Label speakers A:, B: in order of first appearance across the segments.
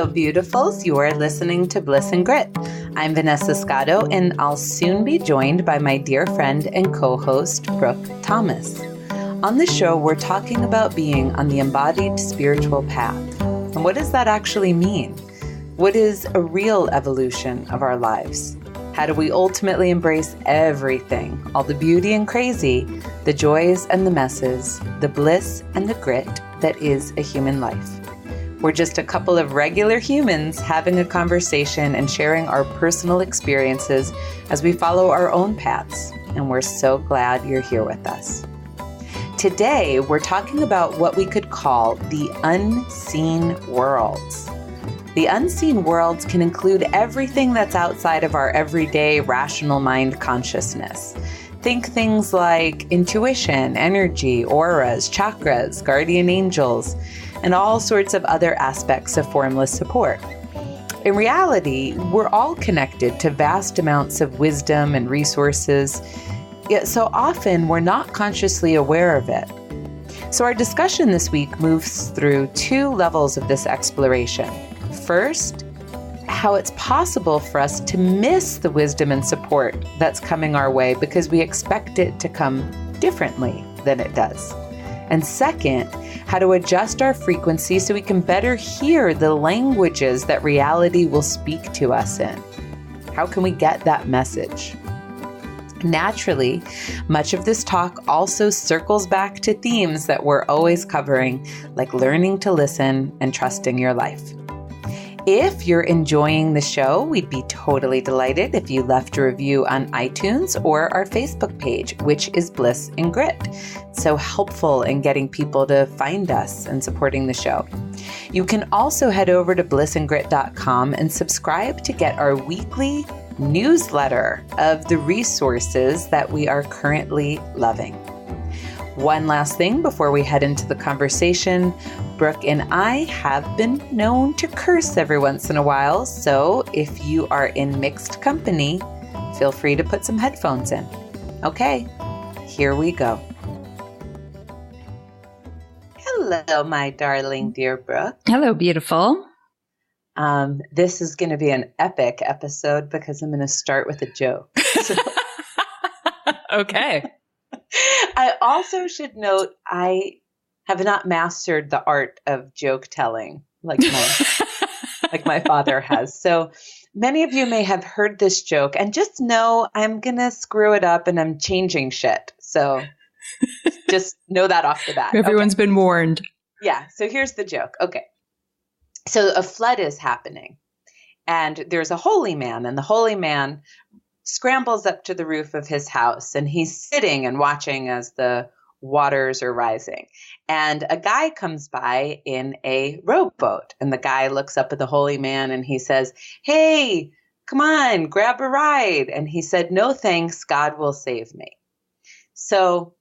A: Hello, beautifuls. You are listening to Bliss and Grit. I'm Vanessa Scotto, and I'll soon be joined by my dear friend and co-host, Brooke Thomas. On the show, we're talking about being on the embodied spiritual path. And what does that actually mean? What is a real evolution of our lives? How do we ultimately embrace everything, all the beauty and crazy, the joys and the messes, the bliss and the grit that is a human life? We're just a couple of regular humans having a conversation and sharing our personal experiences as we follow our own paths. And we're so glad you're here with us. Today, we're talking about what we could call the unseen worlds. The unseen worlds can include everything that's outside of our everyday rational mind consciousness. Think things like intuition, energy, auras, chakras, guardian angels, and all sorts of other aspects of formless support. In reality, we're all connected to vast amounts of wisdom and resources, yet so often we're not consciously aware of it. So our discussion this week moves through two levels of this exploration. First, how it's possible for us to miss the wisdom and support that's coming our way because we expect it to come differently than it does. And second, how to adjust our frequency so we can better hear the languages that reality will speak to us in. How can we get that message? Naturally, much of this talk also circles back to themes that we're always covering, like learning to listen and trusting your life. If you're enjoying the show, we'd be totally delighted if you left a review on iTunes or our Facebook page, which is Bliss and Grit. It's so helpful in getting people to find us and supporting the show. You can also head over to blissandgrit.com and subscribe to get our weekly newsletter of the resources that we are currently loving. One last thing before we head into the conversation, Brooke and I have been known to curse every once in a while, so if you are in mixed company, feel free to put some headphones in. Okay, here we go. Hello, my darling dear Brooke.
B: Hello, beautiful.
A: This is going to be an epic episode because I'm going to start with a joke. So,
B: okay.
A: I also should note I have not mastered the art of joke telling like my father has. So many of you may have heard this joke and just know I'm going to screw it up and I'm changing shit. So just know that off the bat.
B: Everyone's been warned.
A: Yeah. So here's the joke. Okay. So a flood is happening and there's a holy man, and the holy man scrambles up to the roof of his house and he's sitting and watching as the waters are rising. And a guy comes by in a rowboat, and the guy looks up at the holy man and he says, "Hey, come on, grab a ride." And he said, "No, thanks. God will save me." So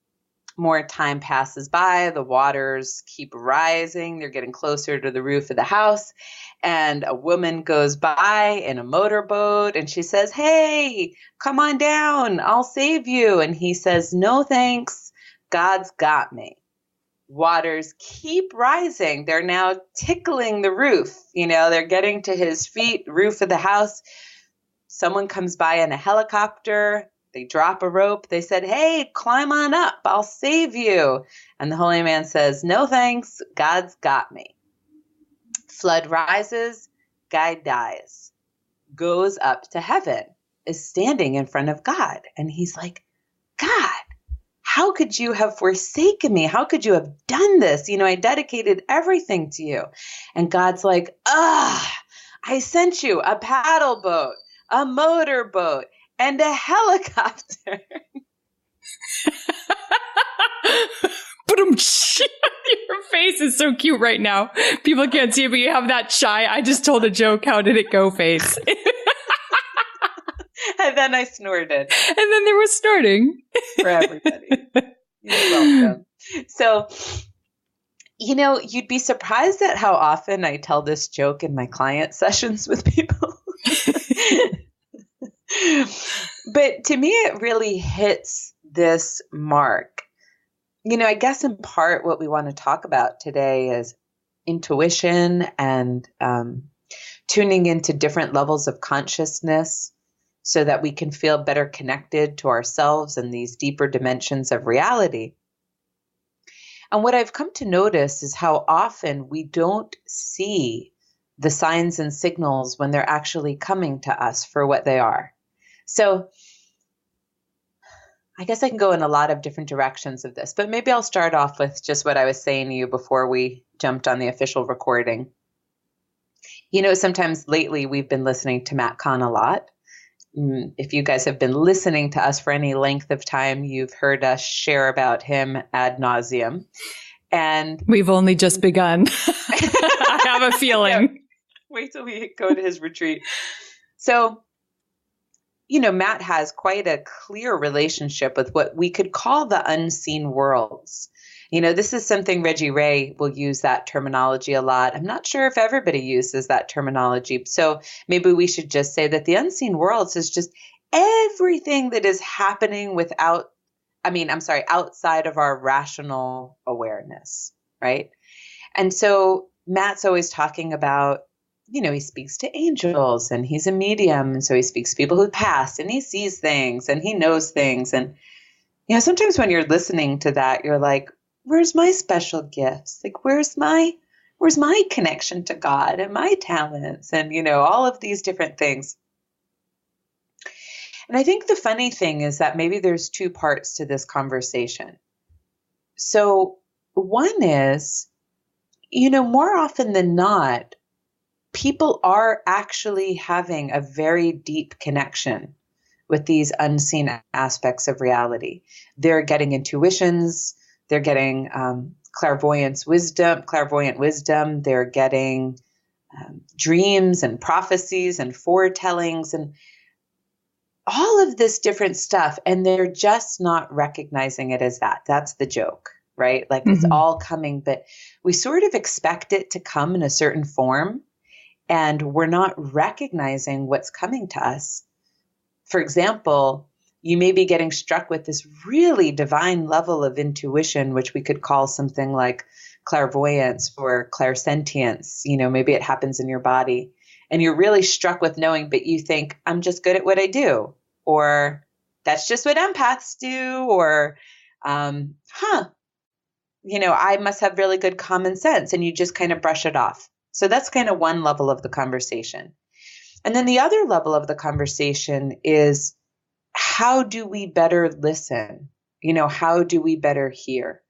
A: more time passes by, the waters keep rising, they're getting closer to the roof of the house, and a woman goes by in a motorboat and she says, "Hey, come on down, I'll save you." And he says, "No thanks, God's got me." Waters keep rising, they're now tickling the roof, they're getting to his feet, roof of the house. Someone comes by in a helicopter. They drop a rope. They said, "Hey, climb on up. I'll save you." And the holy man says, "No thanks. God's got me." Flood rises. Guy dies. Goes up to heaven. Is standing in front of God. And he's like, "God, how could you have forsaken me? How could you have done this? I dedicated everything to you." And God's like, I sent you a paddle boat, a motorboat, and a helicopter.
B: Your face is so cute right now. People can't see it, but you have that shy, "I just told a joke, how did it go" face.
A: And then I snorted.
B: And then there was snorting.
A: For everybody. You're welcome. So, you'd be surprised at how often I tell this joke in my client sessions with people. But to me, it really hits this mark. I guess in part what we want to talk about today is intuition and tuning into different levels of consciousness so that we can feel better connected to ourselves and these deeper dimensions of reality. And what I've come to notice is how often we don't see the signs and signals when they're actually coming to us for what they are. So I guess I can go in a lot of different directions of this, but maybe I'll start off with just what I was saying to you before we jumped on the official recording. Sometimes lately we've been listening to Matt Kahn a lot. If you guys have been listening to us for any length of time, you've heard us share about him ad nauseum. And
B: we've only just begun. I have a feeling.
A: Yeah, wait till we go to his retreat. So, Matt has quite a clear relationship with what we could call the unseen worlds. This is something Reggie Ray will use that terminology a lot. I'm not sure if everybody uses that terminology. So maybe we should just say that the unseen worlds is just everything that is happening outside of our rational awareness, right? And so Matt's always talking about, he speaks to angels and he's a medium. And so he speaks to people who passed and he sees things and he knows things. And, sometimes when you're listening to that, you're like, where's my special gifts? Like, where's my connection to God and my talents and, all of these different things. And I think the funny thing is that maybe there's two parts to this conversation. So one is, more often than not, people are actually having a very deep connection with these unseen aspects of reality. They're getting intuitions. They're getting clairvoyant wisdom. They're getting dreams and prophecies and foretellings and all of this different stuff. And they're just not recognizing it as that. That's the joke, right? Like it's all coming, but we sort of expect it to come in a certain form and we're not recognizing what's coming to us. For example, you may be getting struck with this really divine level of intuition, which we could call something like clairvoyance or clairsentience. Maybe it happens in your body and you're really struck with knowing, but you think, I'm just good at what I do, or that's just what empaths do, or, I must have really good common sense, and you just kind of brush it off. So that's kind of one level of the conversation. And then the other level of the conversation is, how do we better listen? How do we better hear?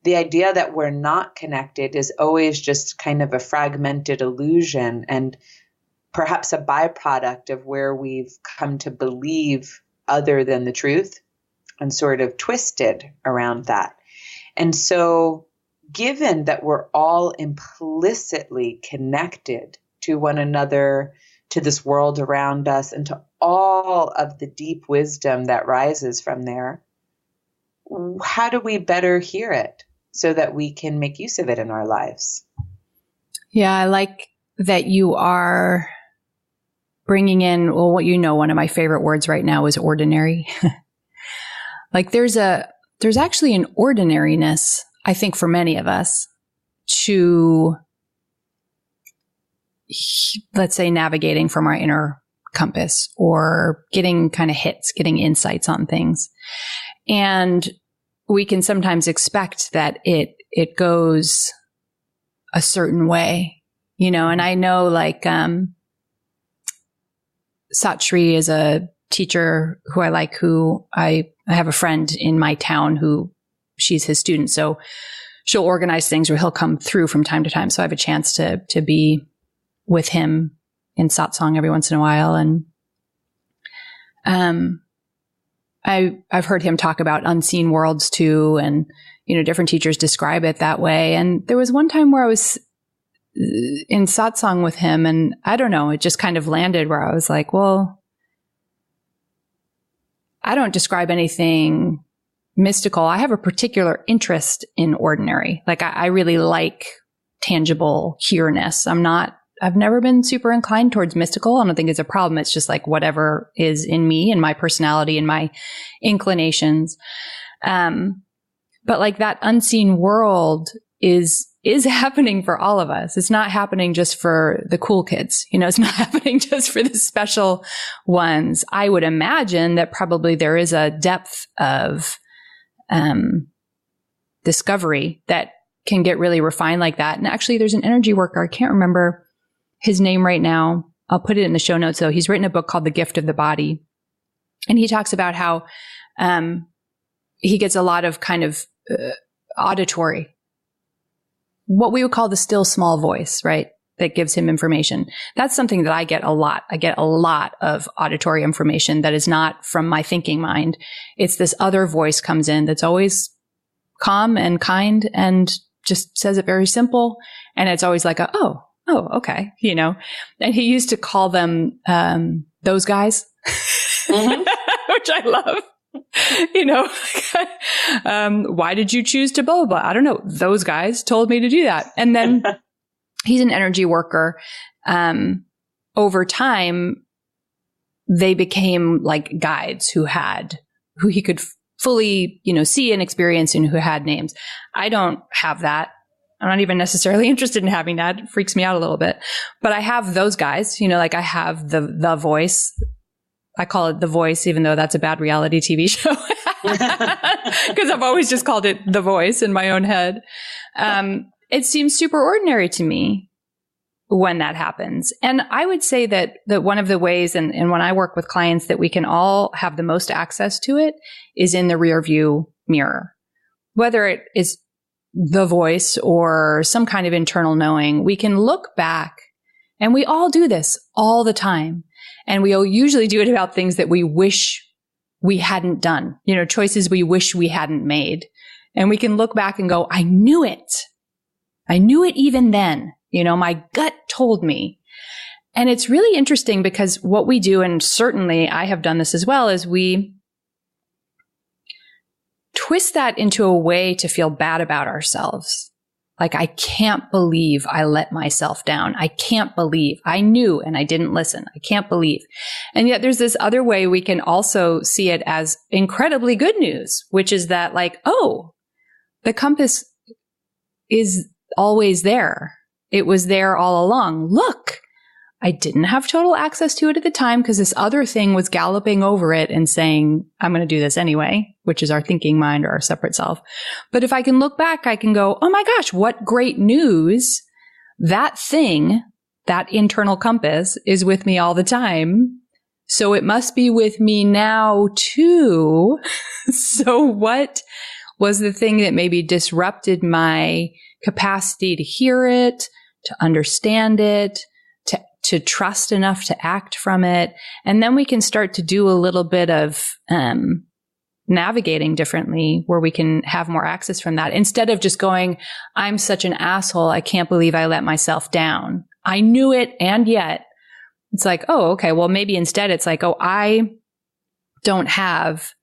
A: The idea that we're not connected is always just kind of a fragmented illusion and perhaps a byproduct of where we've come to believe other than the truth and sort of twisted around that. And so given that we're all implicitly connected to one another, to this world around us, and to all of the deep wisdom that rises from there, how do we better hear it so that we can make use of it in our lives?
B: Yeah, I like that you are bringing in, one of my favorite words right now is ordinary. Like there's actually an ordinariness, I think, for many of us to, let's say, navigating from our inner compass or getting kind of hits, getting insights on things. And we can sometimes expect that it goes a certain way, and I know like, Satri is a teacher who I like, who I have a friend in my town who she's his student. So she'll organize things where he'll come through from time to time. So I have a chance to be with him in satsang every once in a while. And, I've heard him talk about unseen worlds too. And, different teachers describe it that way. And there was one time where I was in satsang with him and I don't know, it just kind of landed where I was like, well, I don't describe anything mystical. I have a particular interest in ordinary. Like I really like tangible here-ness. I've never been super inclined towards mystical. I don't think it's a problem. It's just like whatever is in me and my personality and my inclinations. But like that unseen world is is happening for all of us. It's not happening just for the cool kids. It's not happening just for the special ones. I would imagine that probably there is a depth of discovery that can get really refined like that. And actually, there's an energy worker. I can't remember his name right now. I'll put it in the show notes, though. He's written a book called The Gift of the Body. And he talks about how he gets a lot of kind of auditory, what we would call the still small voice, right? That gives him information. That's something that I get a lot. I get a lot of auditory information that is not from my thinking mind. It's this other voice comes in that's always calm and kind and just says it very simple. And it's always like, oh, okay. And he used to call them, those guys, mm-hmm. which I love. Why did you choose to blah, blah, blah? I don't know. Those guys told me to do that. And then he's an energy worker. Over time, they became like guides who he could fully, see and experience and who had names. I don't have that. I'm not even necessarily interested in having that. It freaks me out a little bit, but I have those guys, like I have the voice. I call it The Voice, even though that's a bad reality TV show, because I've always just called it The Voice in my own head. It seems super ordinary to me when that happens. And I would say that one of the ways, and when I work with clients, that we can all have the most access to it is in the rear view mirror. Whether it is the voice or some kind of internal knowing, we can look back, and we all do this all the time. And we usually do it about things that we wish we hadn't done, choices we wish we hadn't made. And we can look back and go, I knew it. I knew it even then. My gut told me. And it's really interesting because what we do, and certainly I have done this as well, is we twist that into a way to feel bad about ourselves. Like, I can't believe I let myself down. I can't believe I knew and I didn't listen. I can't believe. And yet there's this other way we can also see it as incredibly good news, which is that the compass is always there. It was there all along. Look, I didn't have total access to it at the time because this other thing was galloping over it and saying, I'm going to do this anyway, which is our thinking mind or our separate self. But if I can look back, I can go, oh my gosh, what great news. That thing, that internal compass is with me all the time. So it must be with me now too. So what was the thing that maybe disrupted my capacity to hear it, to understand it, to trust enough to act from it? And then we can start to do a little bit of navigating differently where we can have more access from that. Instead of just going, I'm such an asshole, I can't believe I let myself down. I knew it, and yet it's like, oh, okay, well, maybe instead it's like, oh, I don't have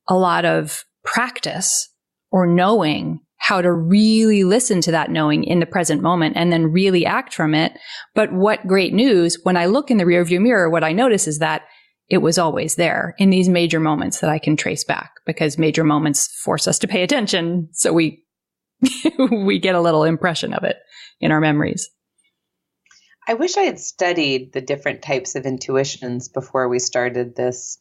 B: a lot of practice or knowing how to really listen to that knowing in the present moment and then really act from it. But what great news, when I look in the rearview mirror, what I notice is that it was always there in these major moments that I can trace back, because major moments force us to pay attention. So we get a little impression of it in our memories.
A: I wish I had studied the different types of intuitions before we started this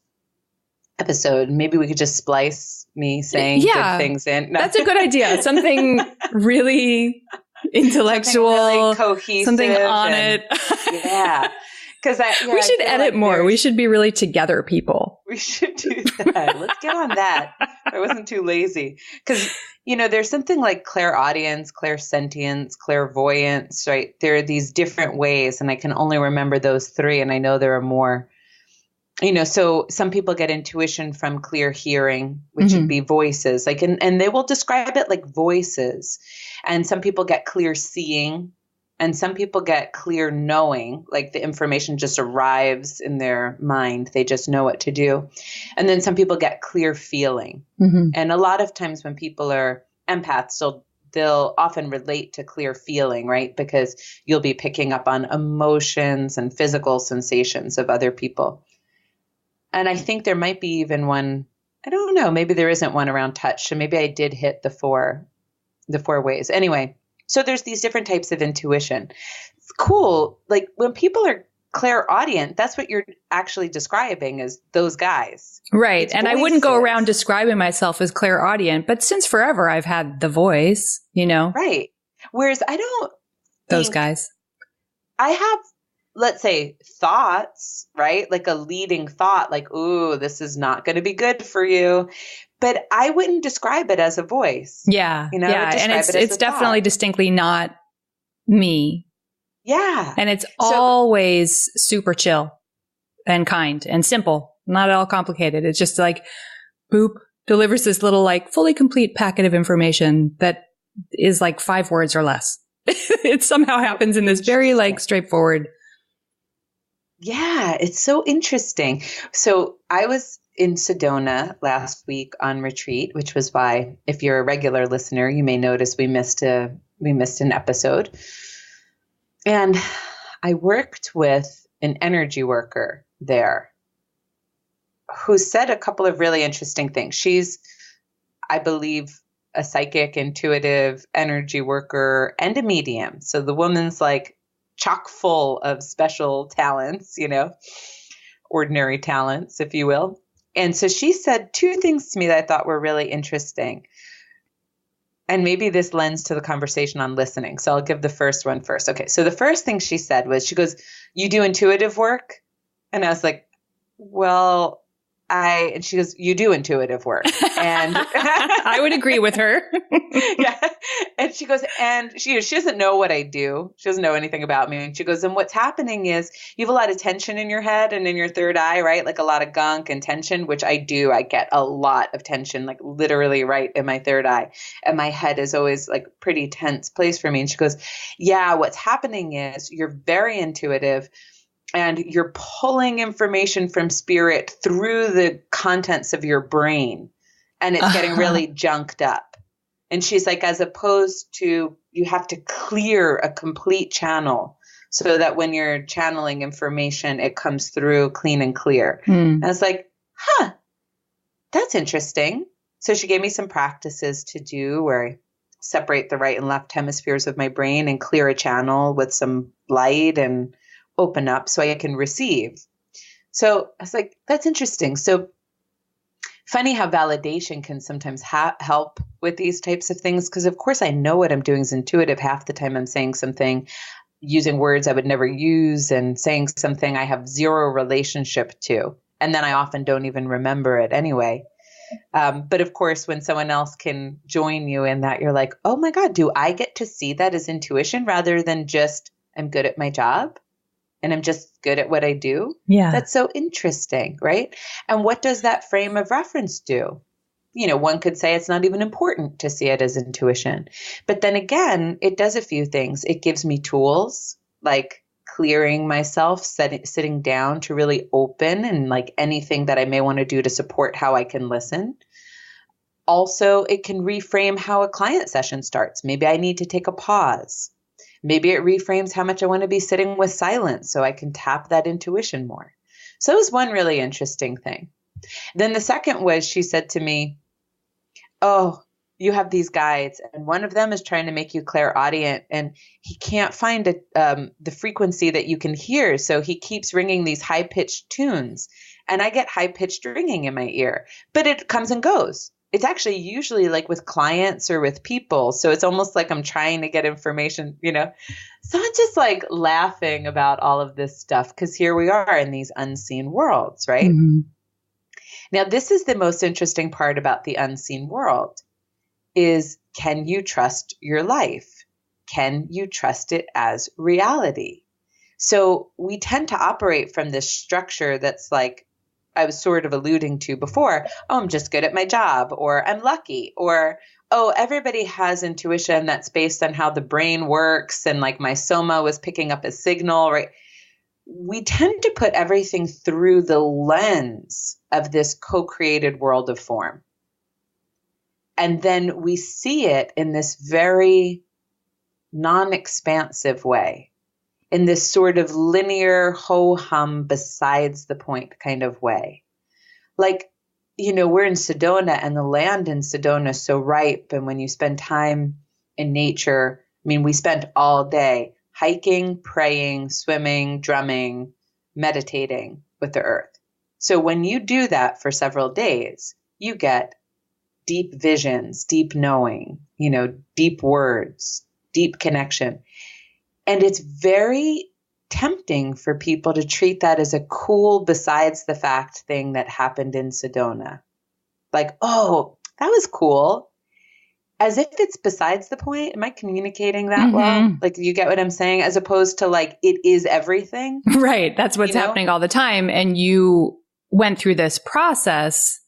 A: episode. Maybe we could just splice me saying good things in. No.
B: That's a good idea. Something really intellectual, something really
A: cohesive,
B: something on it.
A: Yeah. Because
B: we should edit more. We should be really together people.
A: We should do that. Let's get on that. I wasn't too lazy. Because, there's something like clairaudience, clairsentience, clairvoyance, right? There are these different ways, and I can only remember those three, and I know there are more. So some people get intuition from clear hearing, which would be voices, and they will describe it like voices. And some people get clear seeing, and some people get clear knowing, like the information just arrives in their mind. They just know what to do. And then some people get clear feeling. Mm-hmm. And a lot of times when people are empaths, they'll often relate to clear feeling, right? Because you'll be picking up on emotions and physical sensations of other people. And I think there might be even one, I don't know, maybe there isn't one around touch. So maybe I did hit the four ways. Anyway, So there's these different types of intuition. It's cool. Like when people are clairaudient, that's what you're actually describing as those guys.
B: Right.
A: It's
B: and I wouldn't go around describing myself as clairaudient, but since forever I've had the voice,
A: Right. Whereas I don't
B: those
A: think
B: guys.
A: I have, let's say, thoughts, right? Like a leading thought, like, ooh, this is not going to be good for you. But I wouldn't describe it as a voice.
B: Yeah.
A: I would
B: And
A: describe
B: it's definitely
A: thought.
B: distinctly not me.
A: Yeah.
B: And it's always super chill and kind and simple, not at all complicated. It's just like, boop, delivers this little, like, fully complete packet of information that is like 5 words or less. It somehow happens in this very, like, straightforward.
A: Yeah, it's so interesting. So I was in Sedona last week on retreat, which was why, if you're a regular listener, you may notice we missed an episode. And I worked with an energy worker there who said a couple of really interesting things. She's, I believe, a psychic, intuitive energy worker and a medium. So the woman's like chock full of special talents, ordinary talents, if you will. And so she said 2 things to me that I thought were really interesting. And maybe this lends to the conversation on listening. So I'll give the first one first. Okay. So the first thing she said was, she goes, "You do intuitive work?" And I was like, well, and she goes, "You do intuitive work." And
B: I would agree with her.
A: Yeah. And she goes, and she doesn't know what I do. She doesn't know anything about me. And she goes, and what's happening is you have a lot of tension in your head and in your third eye, right? Like a lot of gunk and tension, which I do. I get a lot of tension, like literally right in my third eye. And my head is always like pretty tense place for me. And she goes, yeah, what's happening is you're very intuitive and you're pulling information from spirit through the contents of your brain. And it's getting really junked up. And she's like, as opposed to, you have to clear a complete channel so that when you're channeling information, it comes through clean and clear. And I was like, that's interesting. So she gave me some practices to do where I separate the right and left hemispheres of my brain and clear a channel with some light and open up so I can receive. So I was like, that's interesting. So funny how validation can sometimes help with these types of things. Because of course I know what I'm doing is intuitive. Half the time I'm saying something using words I would never use and saying something I have zero relationship to. And then I often don't even remember it anyway. But of course, when someone else can join you in that, you're like, oh my God, do I get to see that as intuition rather than just I'm good at my job? And I'm just good at what I do.
B: Yeah.
A: That's so interesting, right? And what does that frame of reference do? One could say it's not even important to see it as intuition. But then again, it does a few things. It gives me tools like clearing myself, sitting down to really open and like anything that I may want to do to support how I can listen. Also, it can reframe how a client session starts. Maybe I need to take a pause. Maybe it reframes how much I want to be sitting with silence so I can tap that intuition more. So it was one really interesting thing. Then the second was, she said to me, oh, you have these guides and one of them is trying to make you clairaudient and he can't find the frequency that you can hear. So he keeps ringing these high-pitched tunes and I get high-pitched ringing in my ear, but it comes and goes. It's actually usually like with clients or with people. So it's almost like I'm trying to get information, So I'm just like laughing about all of this stuff because here we are in these unseen worlds, right?
B: Mm-hmm.
A: Now, this is the most interesting part about the unseen world is, can you trust your life? Can you trust it as reality? So we tend to operate from this structure that's like, I was sort of alluding to before, oh, I'm just good at my job, or I'm lucky, or, oh, everybody has intuition that's based on how the brain works. And like my soma was picking up a signal, right? We tend to put everything through the lens of this co-created world of form. And then we see it in this very non-expansive way, in this sort of linear ho-hum besides the point kind of way. Like, we're in Sedona and the land in Sedona is so ripe. And when you spend time in nature, mean, we spent all day hiking, praying, swimming, drumming, meditating with the earth. So when you do that for several days, you get deep visions, deep knowing, deep words, deep connection. And it's very tempting for people to treat that as a cool, besides the fact thing that happened in Sedona. Like, oh, that was cool. As if it's besides the point. Am I communicating that well? Like, you get what I'm saying? As opposed to like, it is everything.
B: Right. That's what's happening all the time. And you went through this process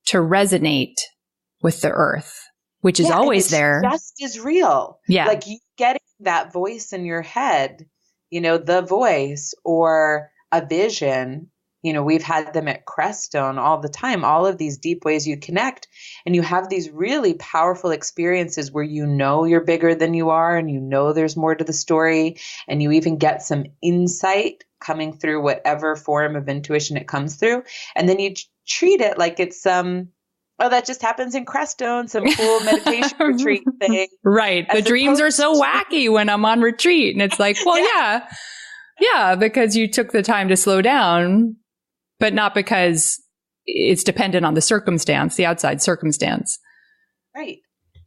B: to resonate with the earth, which is always there.
A: Just as real.
B: Yeah.
A: Like you getting that voice in your head, the voice or a vision. We've had them at Crestone all the time, all of these deep ways you connect, and you have these really powerful experiences where you're bigger than you are, and there's more to the story, and you even get some insight coming through whatever form of intuition it comes through. And then you treat it like it's that just happens in Crestone, some cool meditation retreat thing.
B: Right. The dreams are so wacky when I'm on retreat. And it's like, well, yeah, because you took the time to slow down, but not because it's dependent on the circumstance, the outside circumstance.
A: Right.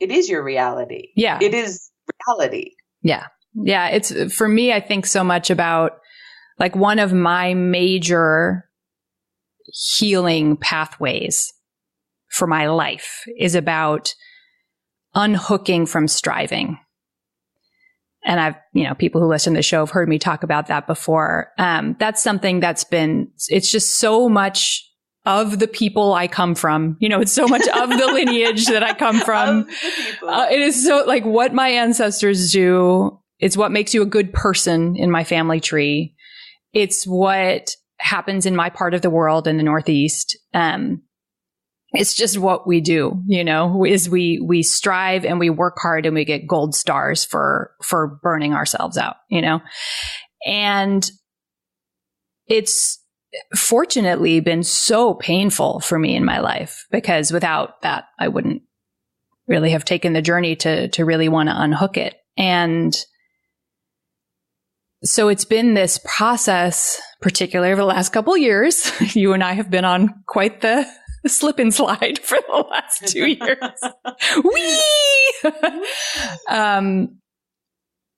A: It is your reality.
B: Yeah.
A: It is reality.
B: Yeah. Yeah. It's, for me, I think so much about like one of my major healing pathways for my life is about unhooking from striving. And I've, people who listen to the show have heard me talk about that before. That's something it's just so much of the people I come from. It's so much of the lineage that I come from. It is so like what my ancestors do. It's what makes you a good person in my family tree. It's what happens in my part of the world in the Northeast. It's just what we do, is we strive and we work hard and we get gold stars for burning ourselves out, and it's fortunately been so painful for me in my life, because without that, I wouldn't really have taken the journey to really want to unhook it. And so it's been this process, particularly over the last couple of years. You and I have been on quite the slip and slide for the last 2 years. Whee!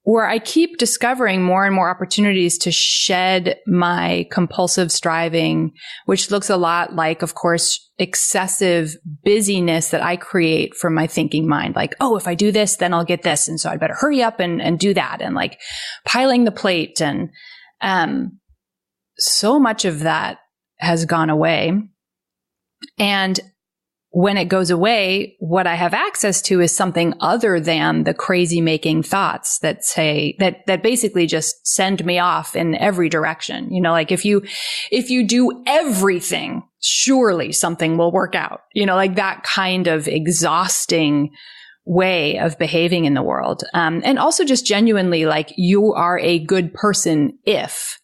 B: Where I keep discovering more and more opportunities to shed my compulsive striving, which looks a lot like, of course, excessive busyness that I create from my thinking mind. Like, oh, if I do this, then I'll get this. And so I'd better hurry up and do that. And like piling the plate. And so much of that has gone away. And when it goes away, what I have access to is something other than the crazy making thoughts that say that basically just send me off in every direction. Like if you do everything, surely something will work out, like that kind of exhausting way of behaving in the world. And also just genuinely like you are a good person if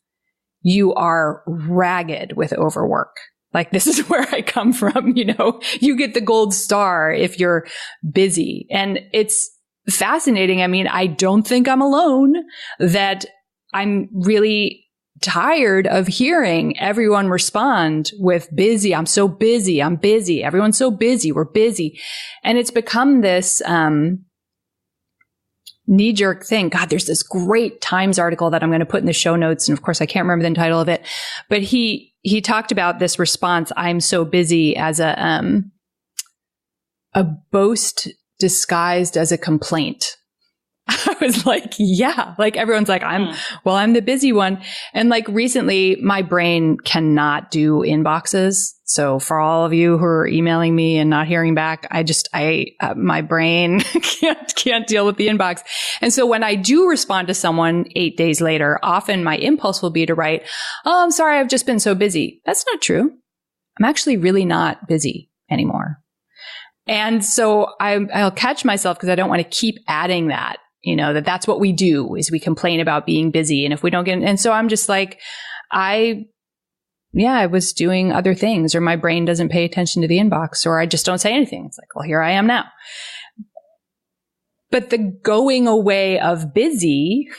B: you are ragged with overwork. Like this is where I come from, you get the gold star if you're busy. And it's fascinating. I mean, I don't think I'm alone, that I'm really tired of hearing everyone respond with busy. I'm so busy. I'm busy. Everyone's so busy. We're busy. And it's become this, knee-jerk thing. God, there's this great Times article that I'm going to put in the show notes. And of course, I can't remember the title of it, but he talked about this response, I'm so busy, as a boast disguised as a complaint. I was like, yeah, like everyone's like, I'm the busy one. And like recently my brain cannot do inboxes. So for all of you who are emailing me and not hearing back, my brain can't deal with the inbox. And so when I do respond to someone 8 days later, often my impulse will be to write, oh, I'm sorry, I've just been so busy. That's not true. I'm actually really not busy anymore. And so I'll catch myself because I don't want to keep adding that. That's what we do, is we complain about being busy. And if we don't get, and so I'm just like, I was doing other things, or my brain doesn't pay attention to the inbox, or I just don't say anything. It's like, well, here I am now. But the going away of busy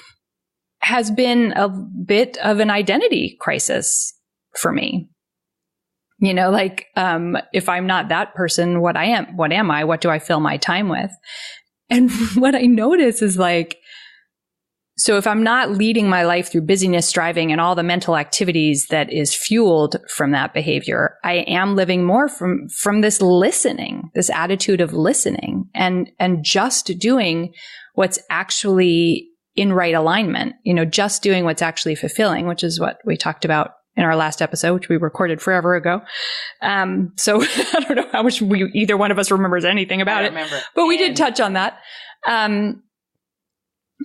B: has been a bit of an identity crisis for me. You know, like, if I'm not that person, what am I? What do I fill my time with? And what I notice is like, so if I'm not leading my life through busyness, striving, and all the mental activities that is fueled from that behavior, I am living more from this listening, this attitude of listening and just doing what's actually in right alignment, you know, just doing what's actually fulfilling, which is what we talked about in our last episode, which we recorded forever ago. So I don't know how much either one of us remembers anything about it, but we did touch on that.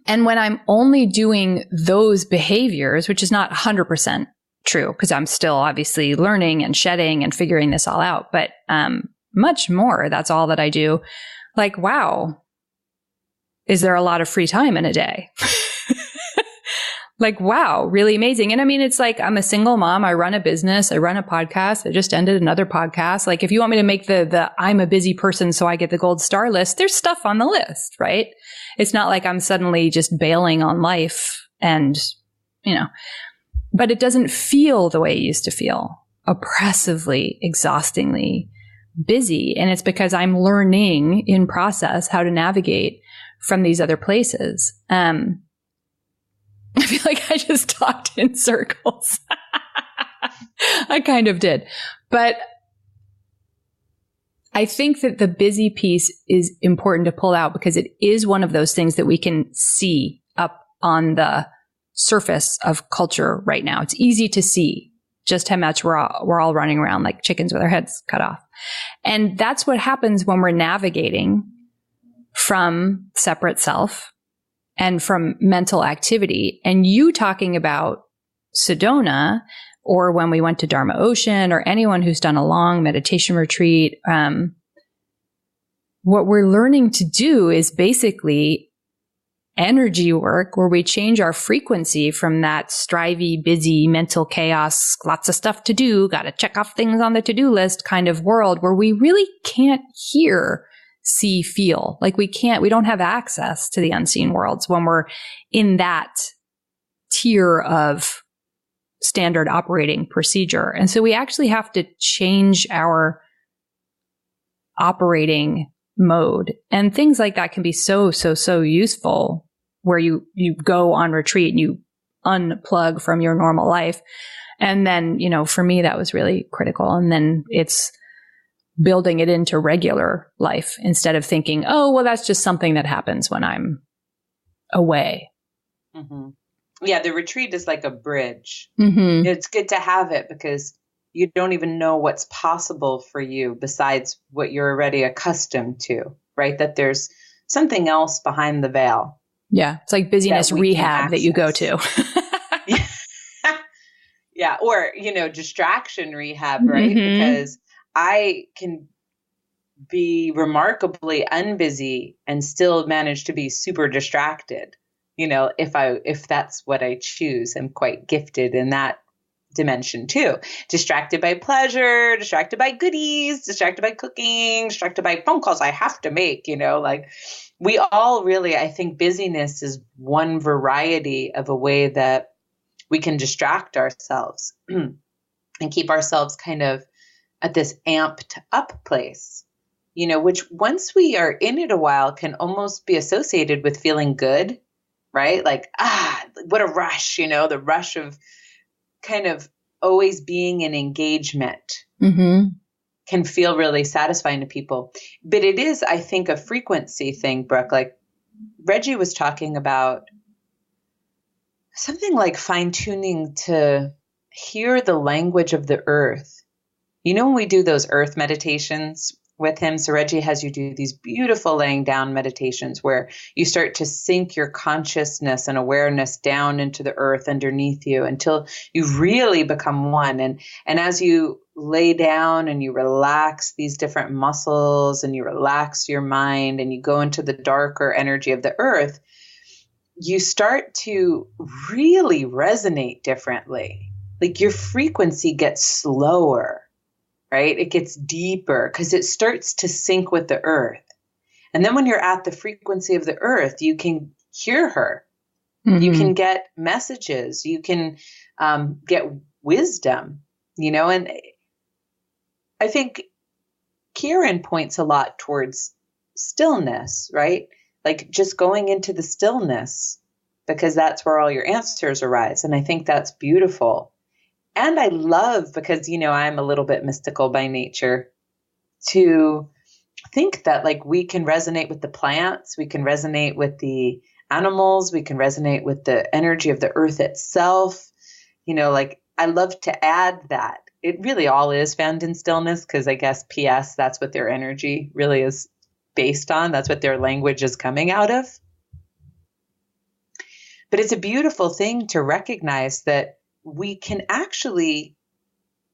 B: And when I'm only doing those behaviors, which is not 100% true, because I'm still obviously learning and shedding and figuring this all out, but much more, that's all that I do. Like, wow, is there a lot of free time in a day? Like, wow, really amazing. And I mean, it's like, I'm a single mom. I run a business. I run a podcast. I just ended another podcast. Like, if you want me to make the I'm a busy person, so I get the gold star list, there's stuff on the list, right? It's not like I'm suddenly just bailing on life and, you know, but it doesn't feel the way it used to feel, oppressively, exhaustingly busy. And it's because I'm learning in process how to navigate from these other places. I feel like I just talked in circles. I kind of did. But I think that the busy piece is important to pull out because it is one of those things that we can see up on the surface of culture right now. It's easy to see just how much we're all running around like chickens with our heads cut off. And that's what happens when we're navigating from separate self and from mental activity. And you talking about Sedona, or when we went to Dharma Ocean, or anyone who's done a long meditation retreat, what we're learning to do is basically energy work where we change our frequency from that strivey, busy, mental chaos, lots of stuff to do, got to check off things on the to-do list kind of world where we really can't hear, see, feel. Like we don't have access to the unseen worlds when we're in that tier of standard operating procedure. And so we actually have to change our operating mode. And things like that can be so useful where you go on retreat and you unplug from your normal life. And then, you know, for me, that was really critical. And then it's building it into regular life instead of thinking, oh, well, that's just something that happens when I'm away.
A: Mm-hmm. Yeah, the retreat is like a bridge.
B: Mm-hmm.
A: It's good to have it because you don't even know what's possible for you besides what you're already accustomed to, right? That there's something else behind the veil.
B: Yeah, it's like busyness rehab that you go to.
A: Yeah, or, you know, distraction rehab, right?
B: Mm-hmm.
A: Because I can be remarkably unbusy and still manage to be super distracted. You know, if that's what I choose, I'm quite gifted in that dimension too. Distracted by pleasure, distracted by goodies, distracted by cooking, distracted by phone calls I have to make, you know, like we all really, I think busyness is one variety of a way that we can distract ourselves and keep ourselves kind of at this amped up place, you know, which once we are in it a while can almost be associated with feeling good, right? Like, what a rush, you know, the rush of kind of always being in engagement can feel really satisfying to people. But it is, I think, a frequency thing, Brooke. Like Reggie was talking about something like fine-tuning to hear the language of the earth. You know, when we do those earth meditations with him, so Reggie has you do these beautiful laying down meditations where you start to sink your consciousness and awareness down into the earth underneath you until you really become one. And as you lay down and you relax these different muscles and you relax your mind and you go into the darker energy of the earth, you start to really resonate differently. Like your frequency gets slower, right? It gets deeper because it starts to sync with the earth. And then when you're at the frequency of the earth, you can hear her.
B: Mm-hmm.
A: You can get messages. You can get wisdom, and I think Kieran points a lot towards stillness, right? Like just going into the stillness, because that's where all your answers arise. And I think that's beautiful. And I love, because, I'm a little bit mystical by nature, to think that like we can resonate with the plants, we can resonate with the animals, we can resonate with the energy of the earth itself. Like I love to add that. It really all is found in stillness, because I guess PS, that's what their energy really is based on. That's what their language is coming out of. But it's a beautiful thing to recognize that we can actually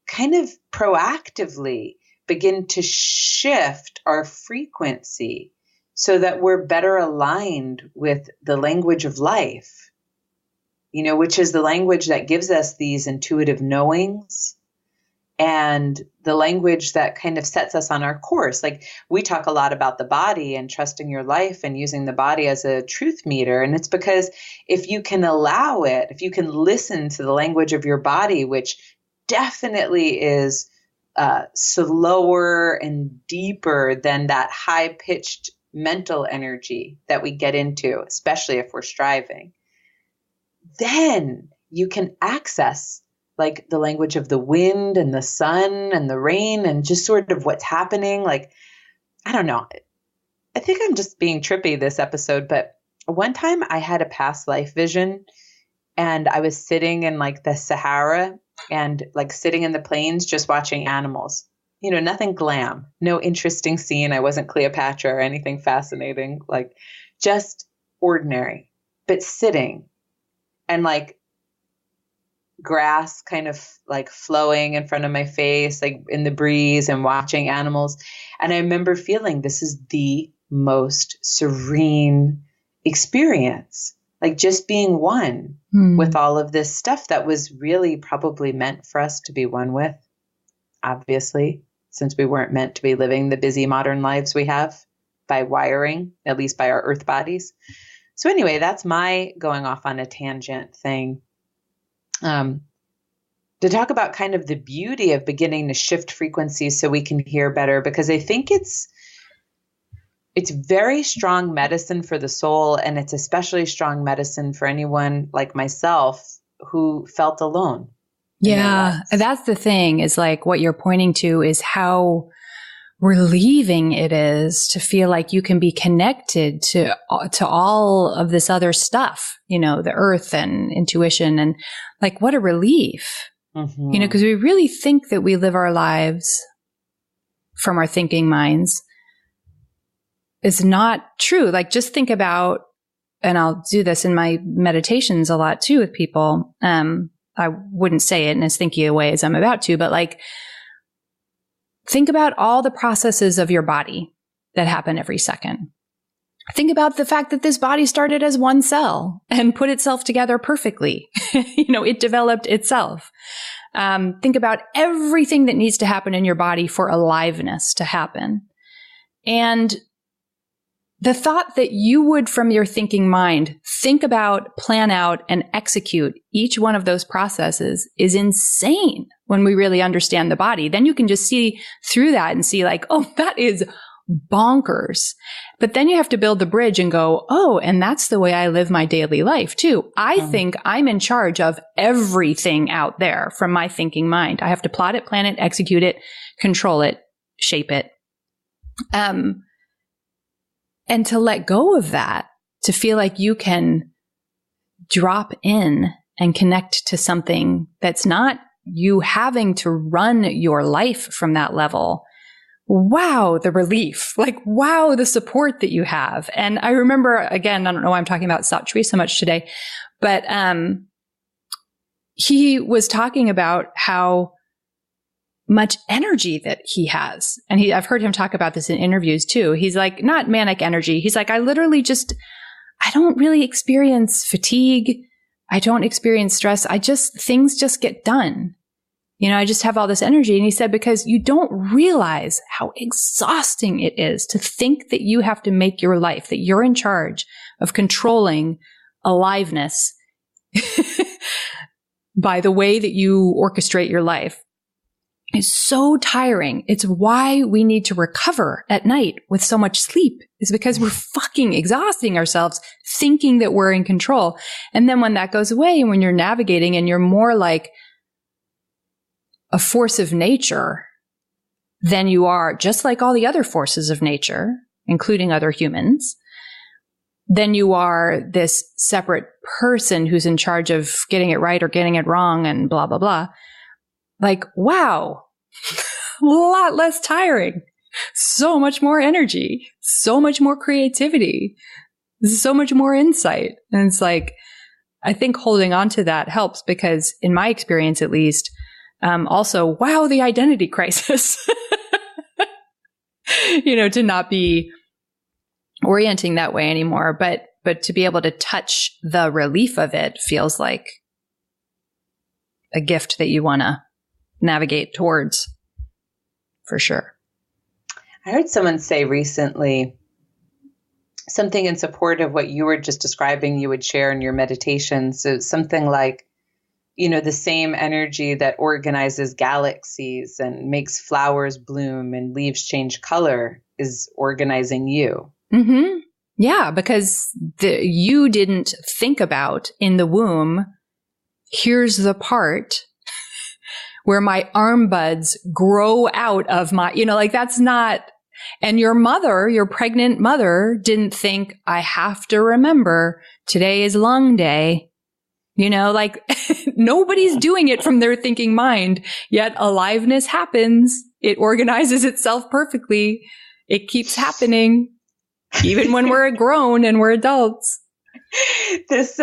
A: kind of proactively begin to shift our frequency so that we're better aligned with the language of life, which is the language that gives us these intuitive knowings and the language that kind of sets us on our course. Like we talk a lot about the body and trusting your life and using the body as a truth meter. And it's because if you can allow it, if you can listen to the language of your body, which definitely is slower and deeper than that high-pitched mental energy that we get into, especially if we're striving, then you can access like the language of the wind and the sun and the rain and just sort of what's happening. Like, I don't know. I think I'm just being trippy this episode, but one time I had a past life vision and I was sitting in like the Sahara and like sitting in the plains, just watching animals, nothing glam, no interesting scene. I wasn't Cleopatra or anything fascinating, like just ordinary, but sitting and like grass kind of like flowing in front of my face, like in the breeze, and watching animals. And I remember feeling this is the most serene experience, like just being one with all of this stuff that was really probably meant for us to be one with, obviously, since we weren't meant to be living the busy modern lives we have by wiring, at least by our earth bodies. So anyway, that's my going off on a tangent thing. To talk about kind of the beauty of beginning to shift frequencies so we can hear better, because I think it's very strong medicine for the soul, and it's especially strong medicine for anyone like myself who felt alone.
B: Yeah, that's the thing, is like what you're pointing to is how relieving it is to feel like you can be connected to all of this other stuff, the earth and intuition, and like what a relief, because we really think that we live our lives from our thinking minds. It's not true. Like just think about, and I'll do this in my meditations a lot too with people. I wouldn't say it in as thinky a way as I'm about to, but like, think about all the processes of your body that happen every second. Think about the fact that this body started as one cell and put itself together perfectly. It developed itself. Think about everything that needs to happen in your body for aliveness to happen. And the thought that you would, from your thinking mind, think about, plan out, and execute each one of those processes is insane when we really understand the body. Then you can just see through that and see like, oh, that is bonkers. But then you have to build the bridge and go, oh, and that's the way I live my daily life too. I think I'm in charge of everything out there from my thinking mind. I have to plot it, plan it, execute it, control it, shape it. And to let go of that, to feel like you can drop in and connect to something that's not you having to run your life from that level. Wow, the relief. Like, wow, the support that you have. And I remember, again, I don't know why I'm talking about Satri so much today, but he was talking about how much energy that he has. And I've heard him talk about this in interviews too. He's like, not manic energy. He's like, I don't really experience fatigue. I don't experience stress. Things just get done. I just have all this energy. And he said, because you don't realize how exhausting it is to think that you have to make your life, that you're in charge of controlling aliveness by the way that you orchestrate your life. It's so tiring. It's why we need to recover at night with so much sleep, is because we're fucking exhausting ourselves thinking that we're in control. And then when that goes away and when you're navigating and you're more like a force of nature than you are just like all the other forces of nature, including other humans, then you are this separate person who's in charge of getting it right or getting it wrong and blah, blah, blah. Like, wow, a lot less tiring, so much more energy, so much more creativity, so much more insight. And it's like, I think holding on to that helps because in my experience, at least, also, wow, the identity crisis, to not be orienting that way anymore, but to be able to touch the relief of it feels like a gift that you want to navigate towards, for sure.
A: I heard someone say recently something in support of what you were just describing you would share in your meditations. So something like, the same energy that organizes galaxies and makes flowers bloom and leaves change color is organizing you.
B: Mm-hmm. Yeah, because you didn't think about in the womb, here's the part where my arm buds grow out of my, that's not, and your pregnant mother didn't think, I have to remember today is lung day. Nobody's doing it from their thinking mind, yet aliveness happens. It organizes itself perfectly. It keeps happening, even when we're grown and we're adults.
A: This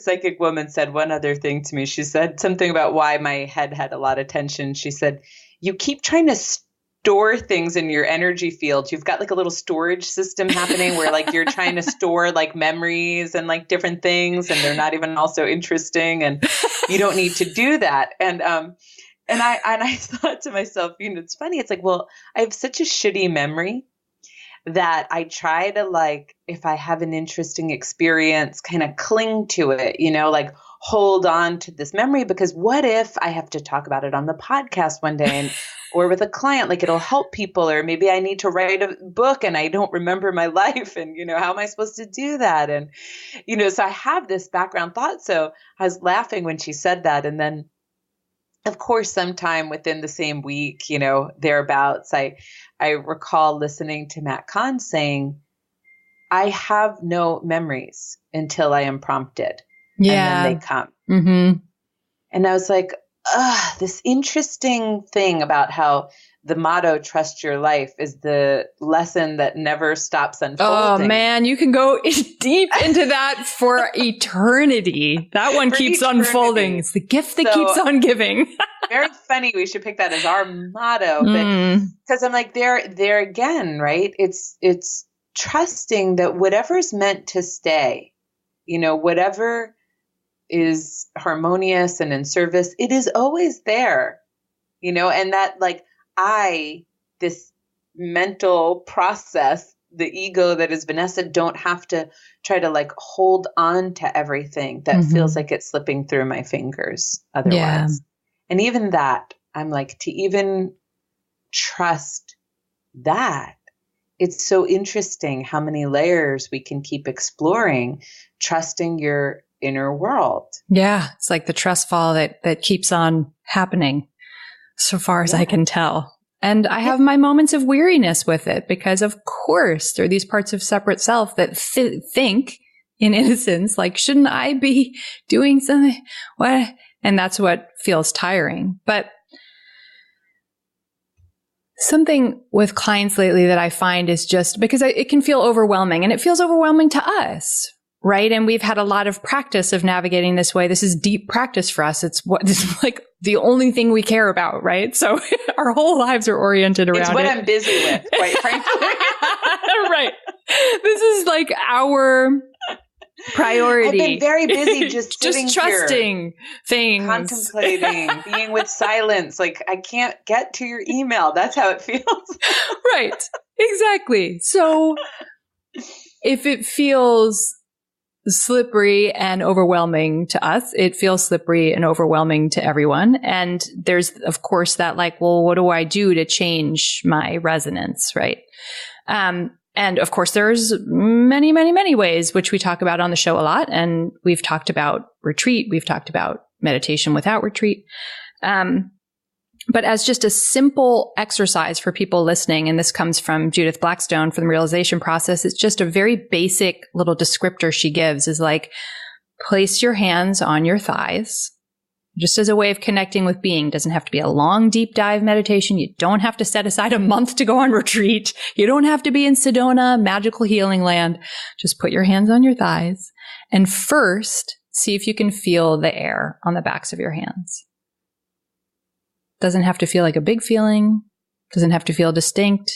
A: psychic woman said one other thing to me. She said something about why my head had a lot of tension. She said, you keep trying to store things in your energy field. You've got like a little storage system happening where like you're trying to store like memories and like different things, and they're not even also interesting, and you don't need to do that. And I thought to myself, it's funny. It's like, well, I have such a shitty memory that I try to, like, if I have an interesting experience, kind of cling to it, like hold on to this memory, because what if I have to talk about it on the podcast one day or with a client, like it'll help people, or maybe I need to write a book and I don't remember my life, and, how am I supposed to do that? And, so I have this background thought. So I was laughing when she said that. And then, of course, sometime within the same week, thereabouts, I recall listening to Matt Kahn saying, I have no memories until I am prompted.
B: Yeah.
A: And then they come.
B: Mm-hmm.
A: And I was like, this interesting thing about how the motto, trust your life, is the lesson that never stops unfolding.
B: Oh man, you can go deep into that for eternity. That one keeps unfolding. It's the gift that keeps on giving.
A: Very funny. We should pick that as our motto. But because I'm like, there again, right? It's trusting that whatever's meant to stay, whatever is harmonious and in service, it is always there, and that, like, this mental process, the ego that is Vanessa, don't have to try to like hold on to everything that feels like it's slipping through my fingers otherwise. Yeah. And even that, I'm like, to even trust that, it's so interesting how many layers we can keep exploring, trusting your inner world.
B: Yeah. It's like the trust fall that keeps on happening, so far as I can tell. And I have my moments of weariness with it, because of course there are these parts of separate self that think in innocence, like, shouldn't I be doing something? What? And that's what feels tiring. But something with clients lately that I find is just because it can feel overwhelming, and it feels overwhelming to us. Right. And we've had a lot of practice of navigating this way. This is deep practice for us. It's like the only thing we care about. Right. So our whole lives are oriented around it.
A: It's what I'm busy with, quite frankly.
B: Right. This is like our Priority.
A: I've been very busy just sitting
B: just trusting
A: here,
B: things.
A: contemplating, being with silence. Like, I can't get to your email. That's how it feels.
B: Right. Exactly. So if it feels slippery and overwhelming to us, it feels slippery and overwhelming to everyone. And there's, of course, that like, well, what do I do to change my resonance? Right. And of course, there's many, many, many ways, which we talk about on the show a lot. And we've talked about retreat. We've talked about meditation without retreat. But as just a simple exercise for people listening, and this comes from Judith Blackstone from the Realization Process, it's just a very basic little descriptor she gives is like, place your hands on your thighs, just as a way of connecting with being. Doesn't have to be a long, deep dive meditation. You don't have to set aside a month to go on retreat. You don't have to be in Sedona, magical healing land. Just put your hands on your thighs. And first, see if you can feel the air on the backs of your hands. Doesn't have to feel like a big feeling. Doesn't have to feel distinct.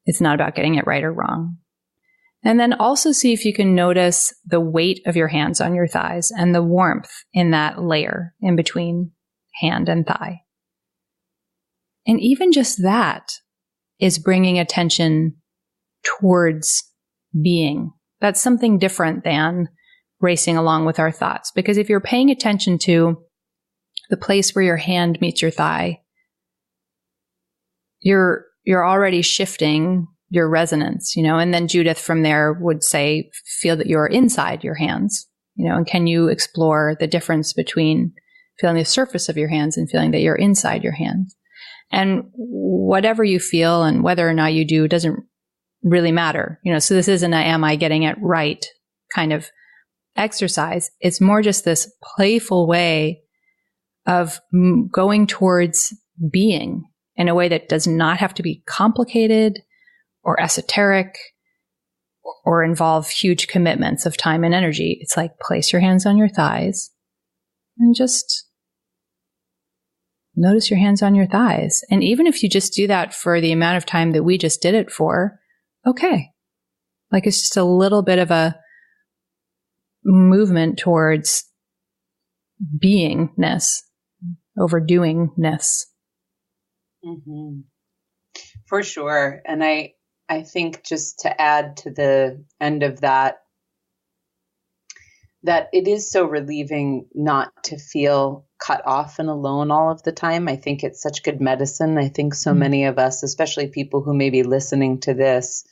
B: It's not about getting it right or wrong. And then also see if you can notice the weight of your hands on your thighs and the warmth in that layer in between hand and thigh. And even just that is bringing attention towards being. That's something different than racing along with our thoughts. Because if you're paying attention to the place where your hand meets your thigh, you're already shifting your resonance, and then Judith from there would say, feel that you're inside your hands, and can you explore the difference between feeling the surface of your hands and feeling that you're inside your hands? And whatever you feel and whether or not you do doesn't really matter, so this isn't am I getting it right kind of exercise. It's more just this playful way of going towards being in a way that does not have to be complicated or esoteric or involve huge commitments of time and energy. It's like, place your hands on your thighs and just notice your hands on your thighs. And even if you just do that for the amount of time that we just did it for, okay. Like, it's just a little bit of a movement towards beingness, overdoingness.
A: Mm-hmm. For sure. And I think just to add to the end of that it is so relieving not to feel cut off and alone all of the time. I think it's such good medicine. I think so many of us, especially people who may be listening to this,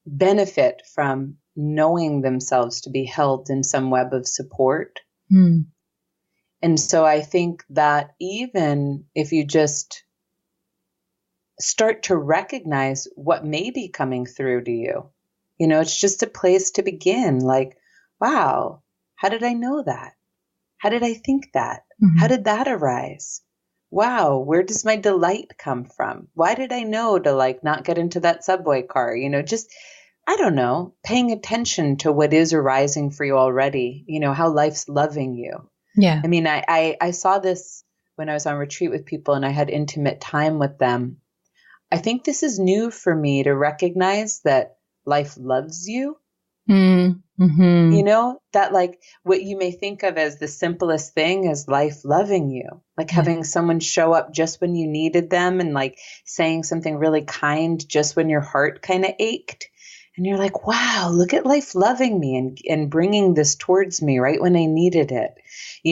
A: benefit from knowing themselves to be held in some web of support. And so I think that even if you just start to recognize what may be coming through to you, it's just a place to begin. Like, wow, how did I know that? How did I think that? How did that arise? Wow, where does my delight come from? Why did I know to not get into that subway car? Just, I don't know, paying attention to what is arising for you already, how life's loving you.
B: Yeah.
A: I mean, I saw this when I was on retreat with people and I had intimate time with them. I think this is new for me to recognize that life loves you. Mm-hmm. That what you may think of as the simplest thing is life loving you, having someone show up just when you needed them and saying something really kind just when your heart kind of ached. And you're like, wow, look at life loving me and bringing this towards me right when I needed it,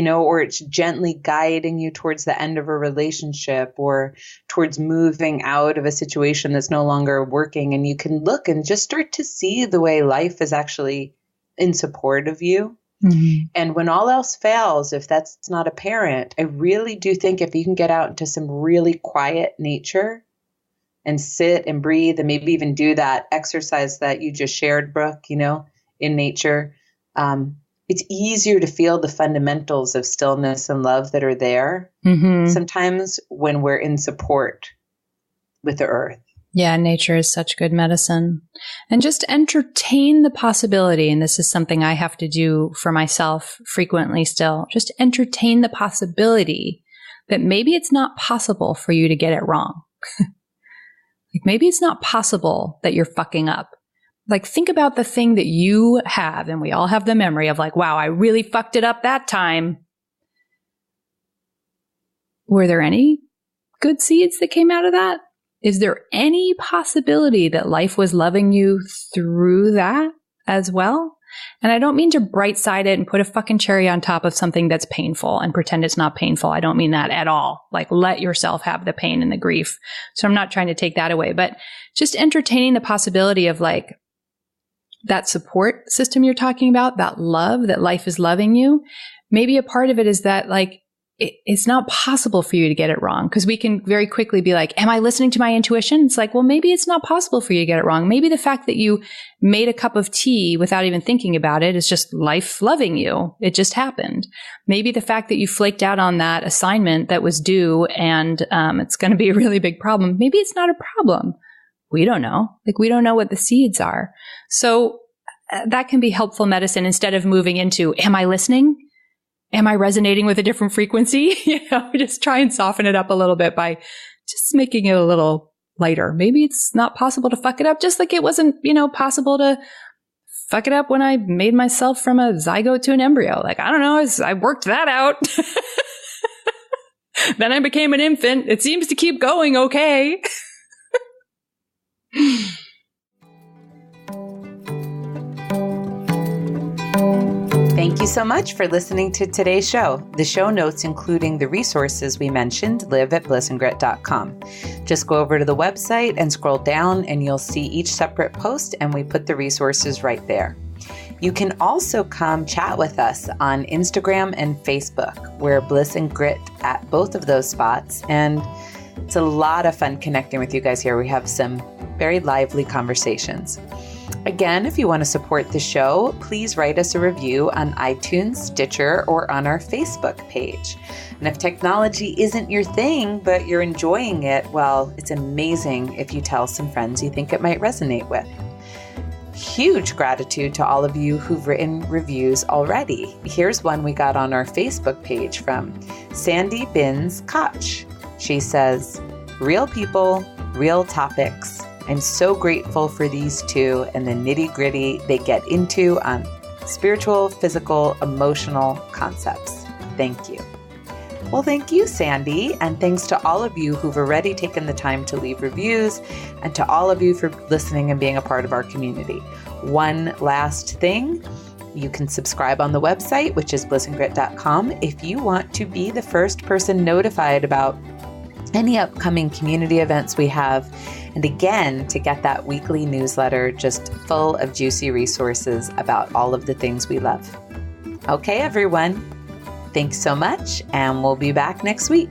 A: or it's gently guiding you towards the end of a relationship or towards moving out of a situation that's no longer working. And you can look and just start to see the way life is actually in support of you. Mm-hmm. And when all else fails, if that's not apparent, I really do think if you can get out into some really quiet nature and sit and breathe and maybe even do that exercise that you just shared, Brooke, in nature, it's easier to feel the fundamentals of stillness and love that are there sometimes when we're in support with the earth.
B: Yeah, nature is such good medicine. And just entertain the possibility, and this is something I have to do for myself frequently still, just entertain the possibility that maybe it's not possible for you to get it wrong. Maybe it's not possible that you're fucking up. Like, think about the thing that you have, and we all have the memory of like, wow, I really fucked it up that time. Were there any good seeds that came out of that? Is there any possibility that life was loving you through that as well? And I don't mean to bright side it and put a fucking cherry on top of something that's painful and pretend it's not painful. I don't mean that at all. Like, let yourself have the pain and the grief. So I'm not trying to take that away, but just entertaining the possibility of like that support system you're talking about, that love, that life is loving you. Maybe a part of it is that like, it's not possible for you to get it wrong, because we can very quickly be like, am I listening to my intuition? It's like, well, maybe it's not possible for you to get it wrong. Maybe the fact that you made a cup of tea without even thinking about it is just life loving you. It just happened. Maybe the fact that you flaked out on that assignment that was due and it's going to be a really big problem. Maybe it's not a problem. We don't know. Like, we don't know what the seeds are. So that can be helpful medicine instead of moving into, am I listening? Am I resonating with a different frequency? Just try and soften it up a little bit by just making it a little lighter. Maybe it's not possible to fuck it up, just like it wasn't, possible to fuck it up when I made myself from a zygote to an embryo. Like, I don't know, I worked that out. Then I became an infant. It seems to keep going okay.
A: Thank you so much for listening to today's show. The show notes, including the resources we mentioned, live at blissandgrit.com. Just go over to the website and scroll down and you'll see each separate post, and we put the resources right there. You can also come chat with us on Instagram and Facebook. We're Bliss and Grit at both of those spots, and it's a lot of fun connecting with you guys here. We have some very lively conversations. Again, if you want to support the show, please write us a review on iTunes, Stitcher, or on our Facebook page. And if technology isn't your thing, but you're enjoying it, well, it's amazing if you tell some friends you think it might resonate with. Huge gratitude to all of you who've written reviews already. Here's one we got on our Facebook page from Sandy Bins Koch. She says, "Real people, real topics. I'm so grateful for these two and the nitty-gritty they get into on spiritual, physical, emotional concepts. Thank you." Well, thank you, Sandy. And thanks to all of you who've already taken the time to leave reviews, and to all of you for listening and being a part of our community. One last thing. You can subscribe on the website, which is blissandgrit.com, if you want to be the first person notified about any upcoming community events we have. And again, to get that weekly newsletter just full of juicy resources about all of the things we love. Okay, everyone. Thanks so much, and we'll be back next week.